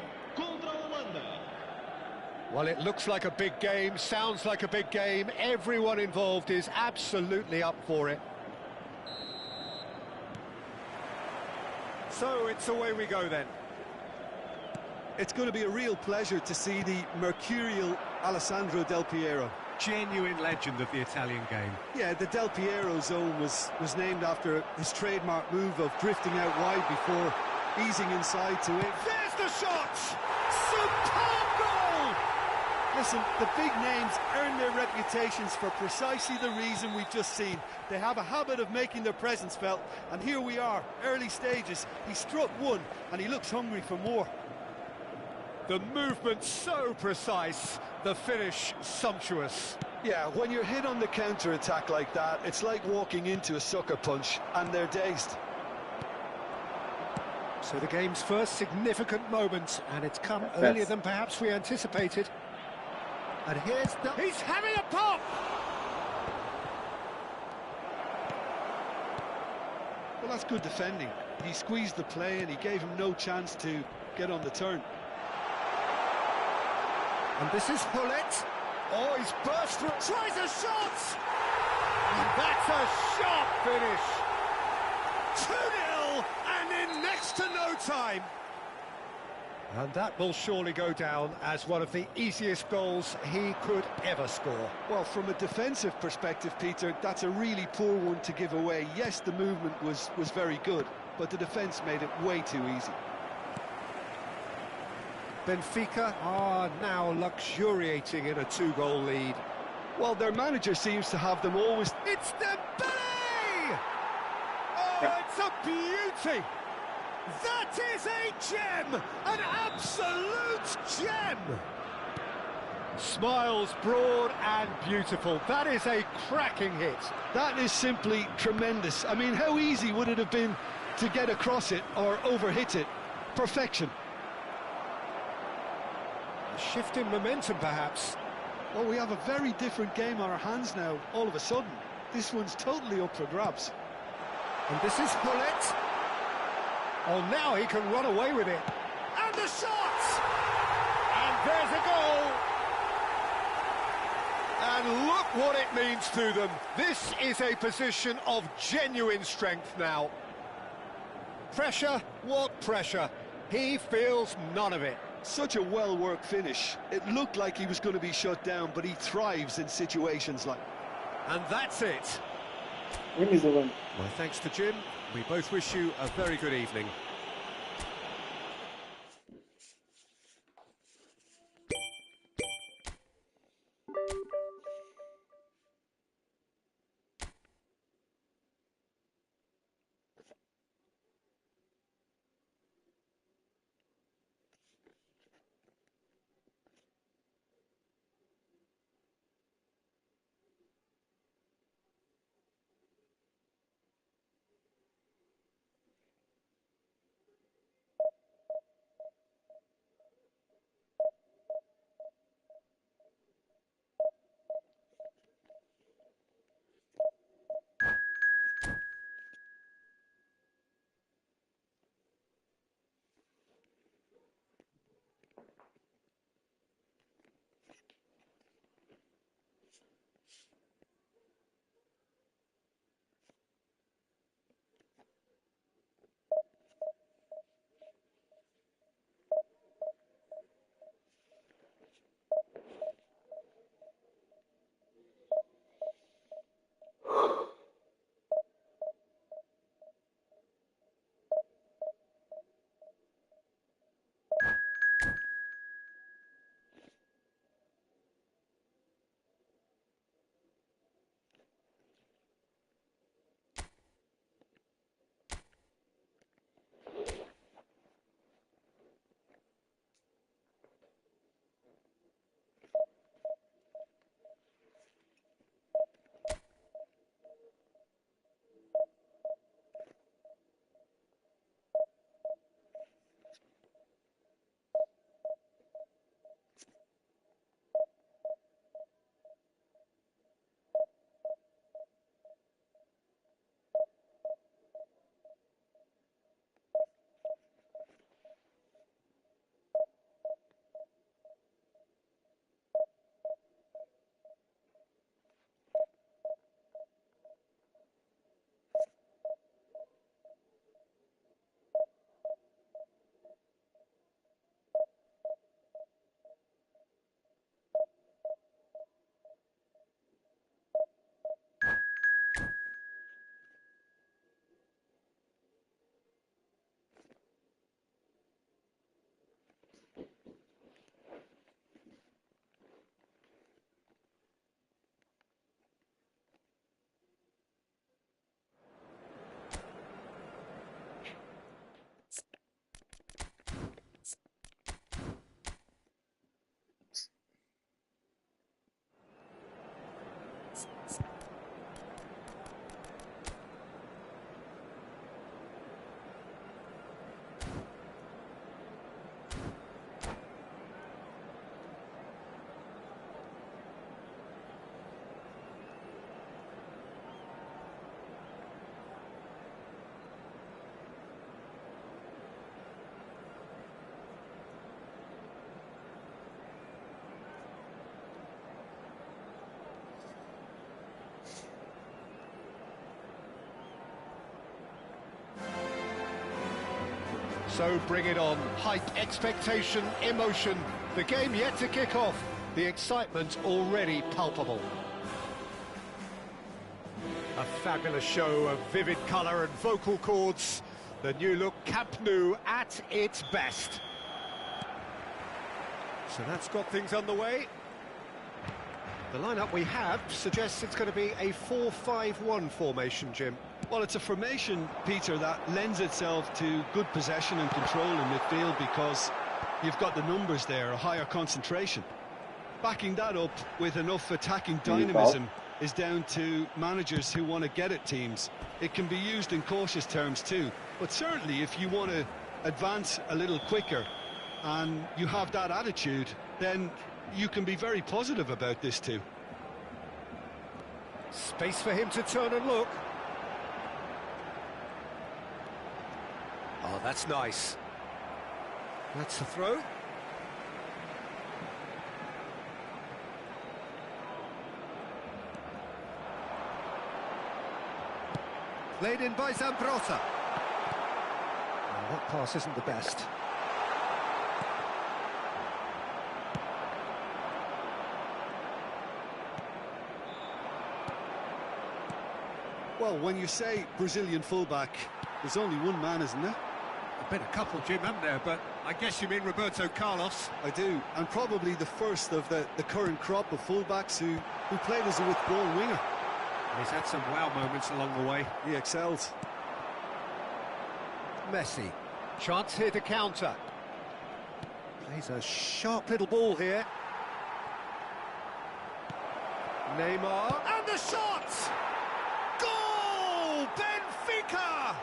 Well, it looks like a big game, sounds like a big game. Everyone involved is absolutely up for it. So it's away we go then. It's going to be a real pleasure to see the mercurial Alessandro Del Piero. Genuine legend of the Italian game. Yeah, the Del Piero zone was named after his trademark move of drifting out wide before easing inside to it. There's the shot! Superb goal! Listen, the big names earn their reputations for precisely the reason we've just seen. They have a habit of making their presence felt, and here we are, early stages. He struck one, and he looks hungry for more. The movement so precise, the finish sumptuous. Yeah, when you're hit on the counter-attack like that, it's like walking into a sucker punch, and they're dazed. So the game's first significant moment, and it's come earlier than perhaps we anticipated. And here's the... He's having a pop! Well, that's good defending. He squeezed the play and he gave him no chance to get on the turn. And this is Hullet. Oh, he's burst through. Tries a shot! And that's a sharp finish. 2-0 and in next to no time. And that will surely go down as one of the easiest goals he could ever score. Well, from a defensive perspective, Peter, that's a really poor one to give away. Yes, the movement was very good, but the defence made it way too easy. Benfica are now luxuriating in a 2-goal lead. Well, their manager seems to have them always... It's Dembele! Oh, it's a beauty! That is a gem! An absolute gem! Smiles broad and beautiful. That is a cracking hit. That is simply tremendous. I mean, how easy would it have been to get across it or overhit it? Perfection. A shift in momentum, perhaps. Well, we have a very different game on our hands now, all of a sudden. This one's totally up for grabs. And this is Hullet. Oh, now he can run away with it. And the shot! And there's a goal! And look what it means to them. This is a position of genuine strength now. Pressure? What pressure? He feels none of it. Such a well-worked finish. It looked like he was going to be shut down, but he thrives in situations like... And that's it. My thanks to Jim. We both wish you a very good evening. So bring it on. Hype, expectation, emotion. The game yet to kick off. The excitement already palpable. A fabulous show of vivid colour and vocal cords. The new look Camp Nou at its best. So that's got things underway. The lineup we have suggests it's going to be a 4-5-1 formation, Jim. Well, it's a formation, Peter, that lends itself to good possession and control in midfield because you've got the numbers there, a higher concentration. Backing that up with enough attacking dynamism is down to managers who want to get at teams. It can be used in cautious terms too, but certainly if you want to advance a little quicker and you have that attitude, then you can be very positive about this too. Space for him to turn and look. Oh, that's nice. That's the throw. Played in by Zambrotta. Oh, that pass isn't the best. Well, when you say Brazilian fullback, there's only one man, isn't there? There've been a couple, Jim, haven't there? But I guess you mean Roberto Carlos. I do, and probably the first of the current crop of fullbacks who played as a withdrawn winger. He's had some wow moments along the way. He excels. Messi. Chance here to counter. Plays a sharp little ball here. Neymar. And the shot! Goal! Benfica!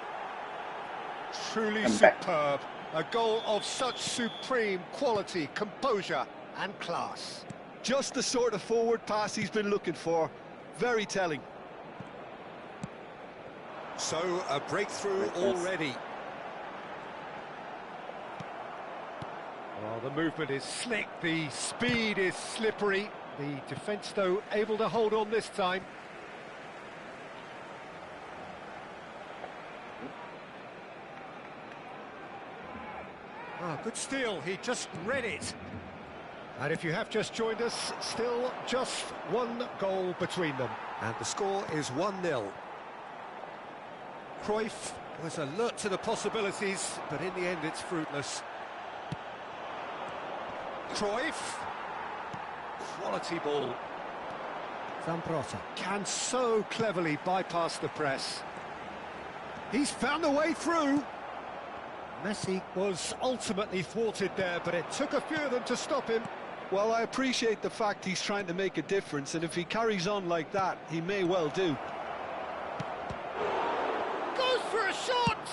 Truly superb. A goal of such supreme quality, composure and class. Just the sort of forward pass he's been looking for. Very telling. So, a breakthrough already. Well, the movement is slick, the speed is slippery. The defence, though, able to hold on this time. Ah, good steal, he just read it. And if you have just joined us, still just one goal between them. And the score is 1-0. Cruyff was alert to the possibilities, but in the end it's fruitless. Cruyff. Quality ball. Zambrotta can so cleverly bypass the press. He's found a way through. Messi was ultimately thwarted there, but it took a few of them to stop him. Well, I appreciate the fact he's trying to make a difference, and if he carries on like that, he may well do. Goes for a shot!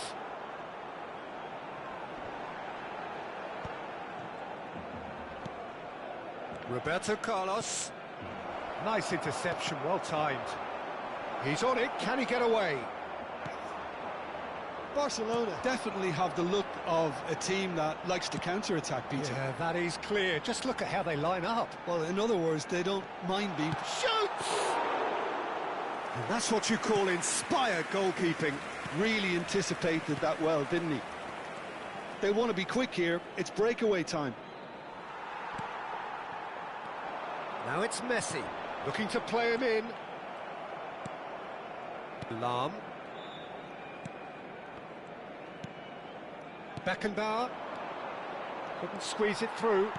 Roberto Carlos. Nice interception, well timed. He's on it, can he get away? Barcelona definitely have the look of a team that likes to counter-attack, Peter. Yeah, that is clear. Just look at how they line up. Well, in other words, they don't mind being... Shoots! And that's what you call inspired goalkeeping. Really anticipated that well, didn't he? They want to be quick here. It's breakaway time. Now it's Messi, looking to play him in. Lahm. Beckenbauer. Couldn't squeeze it through.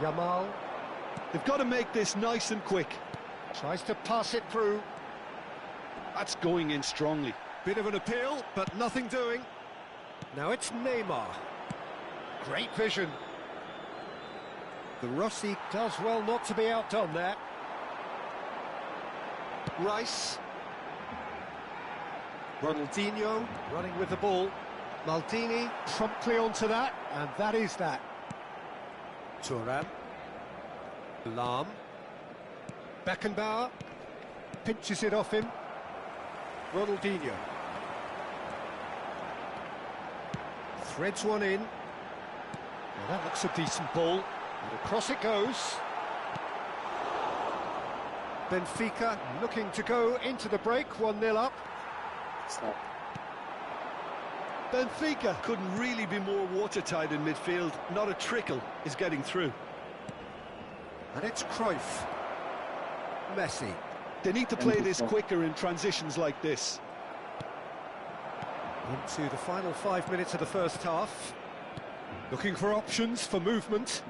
Yamal. They've got to make this nice and quick. Tries to pass it through. That's going in strongly. Bit of an appeal, but nothing doing. Now it's Neymar. Great vision. The Rossi does well not to be outdone there. Rice. Ronaldinho running with the ball. Maldini promptly onto that, and that is that. Thuram. Lahm. Beckenbauer. Pinches it off him. Ronaldinho. Threads one in. Well, that looks a decent ball. And across it goes. Benfica looking to go into the break, 1-0 up. Stop. Benfica couldn't really be more watertight in midfield. Not a trickle is getting through. And it's Cruyff. Messi. They need to play this quicker in transitions like this. Into the final 5 minutes of the first half. Looking for options for movement.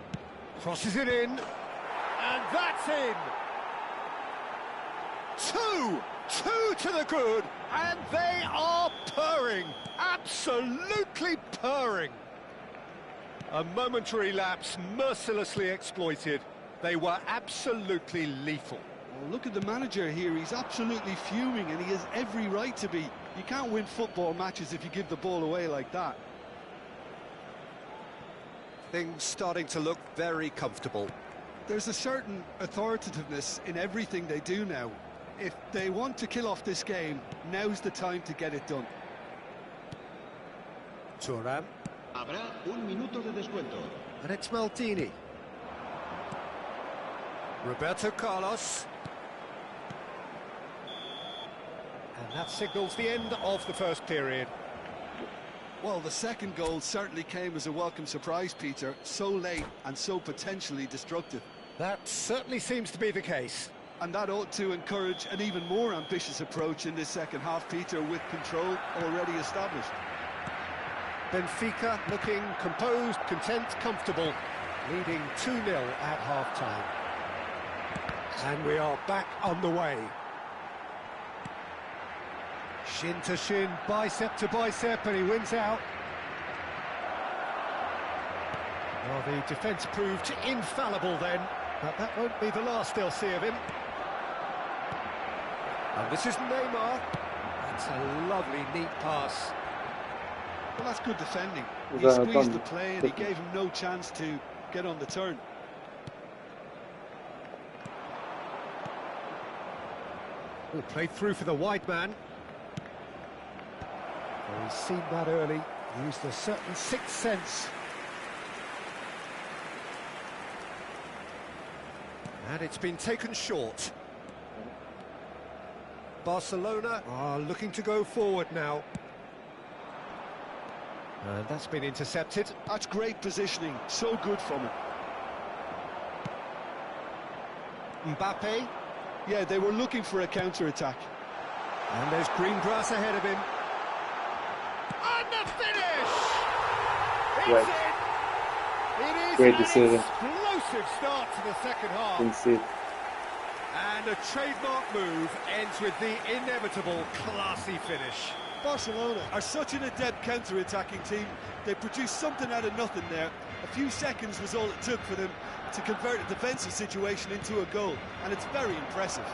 Crosses it in. And that's in! Two to the good, and they are purring. Absolutely purring. A momentary lapse mercilessly exploited. They were absolutely lethal. Well, look at the manager here. He's absolutely fuming, and he has every right to be. You can't win football matches if you give the ball away like that. Things starting to look very comfortable. There's a certain authoritativeness in everything they do now. If they want to kill off this game, now's the time to get it done. Thuram. Habrá un minuto de descuento. And it's Maldini. Roberto Carlos. And that signals the end of the first period. Well, the second goal certainly came as a welcome surprise, Peter. So late and so potentially destructive. That certainly seems to be the case. And that ought to encourage an even more ambitious approach in this second half, Peter, with control already established. Benfica looking composed, content, comfortable, leading 2-0 at half-time. And we are back on the way. Shin to shin, bicep to bicep, and he wins out. Well, the defence proved infallible then, but that won't be the last they'll see of him. And this is Neymar. That's a lovely, neat pass. Well, that's good defending. He squeezed the play and he gave him no chance to get on the turn. Well, played through for the wide man. Well, he's seen that early, used a certain sixth sense. And it's been taken short. Barcelona are looking to go forward now. And that's been intercepted. That's great positioning, so good from him. Mbappe. Yeah, they were looking for a counter-attack. And there's green grass ahead of him. And the finish! It's in! It is Great an decision. explosive start to the second half. Didn't see it. And a trademark move ends with the inevitable classy finish. Barcelona are such an adept counter-attacking team. They produced something out of nothing there. A few seconds was all it took for them to convert a defensive situation into a goal, and it's very impressive.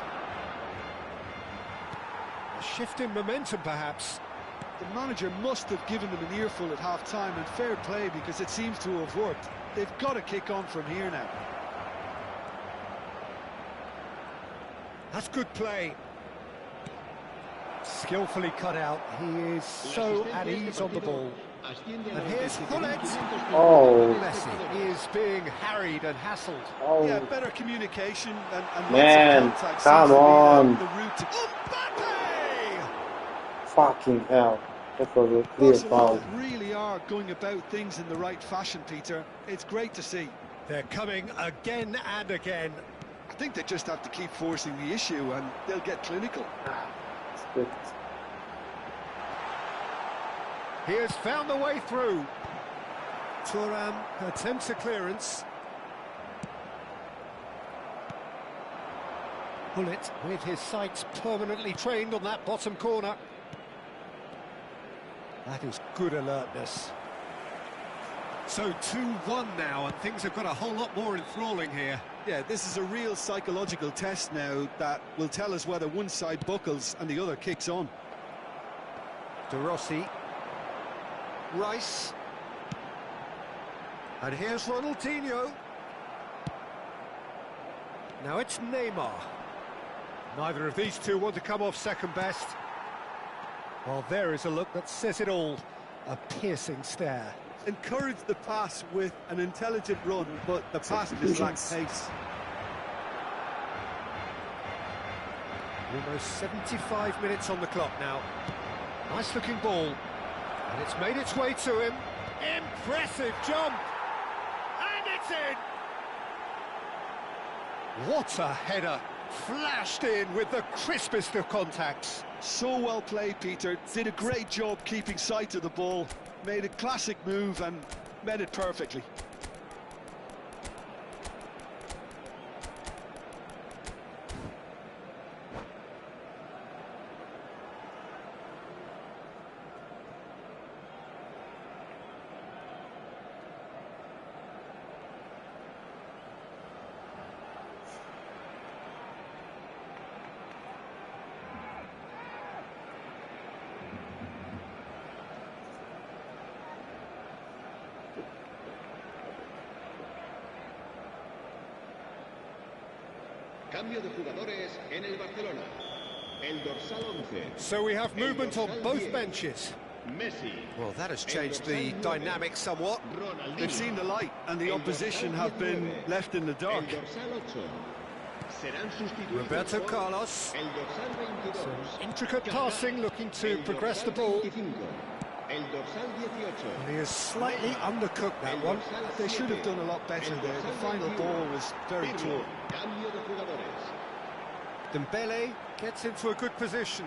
A shift in momentum, perhaps. The manager must have given them an earful at half-time, and fair play because it seems to have worked. They've got to kick on from here now. That's good play. Skillfully cut out. He is so at ease on the ball. And here's Hullet. Oh. Messi is being harried and hassled. Oh. Yeah, better communication and Man, lots of contact come seems to be on. the route to... Mbappe! Fucking hell. That was a clear foul. Barcelona really are going about things in the right fashion, Peter. It's great to see. They're coming again and again. I think they just have to keep forcing the issue and they'll get clinical. It's good. He has found the way through. Thuram attempts a clearance. Hullet with his sights permanently trained on that bottom corner. That is good alertness. So 2-1 now, and things have got a whole lot more enthralling here. Yeah, this is a real psychological test now that will tell us whether one side buckles and the other kicks on. De Rossi. Rice. And here's Ronaldinho. Now it's Neymar. Neither of these two want to come off second best. Well, there is a look that says it all. A piercing stare. Encourage the pass with an intelligent run, but the pass just lacks pace. Almost 75 minutes on the clock now. Nice looking ball. And it's made its way to him. Impressive jump. And it's in. What a header. Flashed in with the crispest of contacts. So well played, Peter. Did a great job keeping sight of the ball. Made a classic move and met it perfectly. Cambio de jugadores en el Barcelona. El dorsal 11. So we have movement on both benches. Messi. Well, that has changed the dynamic somewhat. They've seen the light and the opposition have been left in the dark. El dorsal 8. Serán sustituidos Roberto por Carlos. el dorsal 22. Intricate passing, looking to progress the ball. 25. El dorsal 18. He has slightly undercooked that one. They should have done a lot better there. The final ball was very poor. Cambio de jugadores. Dembele gets into a good position.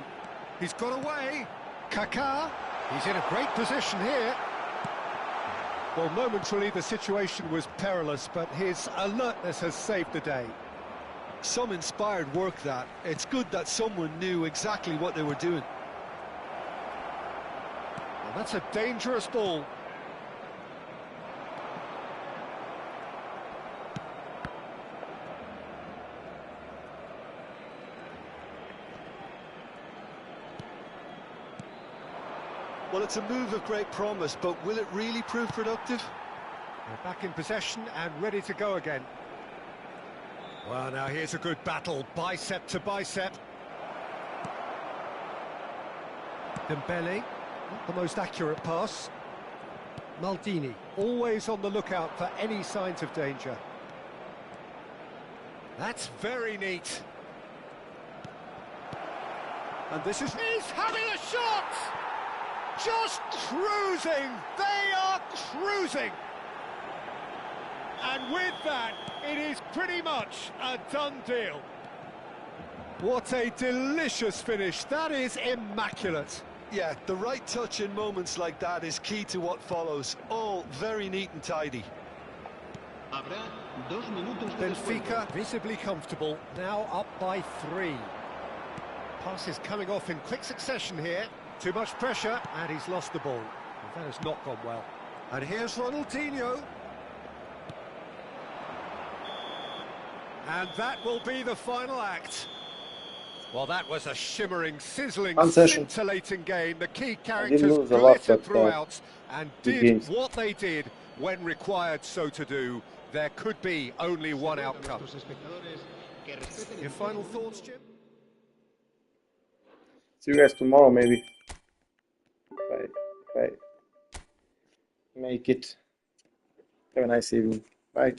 He's got away. Kaká. He's in a great position here. Well, momentarily the situation was perilous, but his alertness has saved the day. Some inspired work that. It's good that someone knew exactly what they were doing. Well, that's a dangerous ball. Well, it's a move of great promise, but will it really prove productive? They're back in possession and ready to go again. Well, now here's a good battle, bicep to bicep. Dembele, not the most accurate pass. Maldini, always on the lookout for any signs of danger. That's very neat. And this is... He's having a shot! Just cruising! They are cruising! And with that, it is pretty much a done deal. What a delicious finish. That is immaculate. Yeah, the right touch in moments like that is key to what follows. All very neat and tidy. Habrá 2 minutos de Benfica visibly comfortable, now up by 3. Passes coming off in quick succession here. Too much pressure, and he's lost the ball. Well, that has not gone well. And here's Ronaldinho. And that will be the final act. Well, that was a shimmering, sizzling, scintillating game. The key characters glittered throughout and did what they did when required so to do. There could be only one outcome. Your final thoughts, Jim? See you guys tomorrow, maybe. If I make it. Have a nice evening. Bye.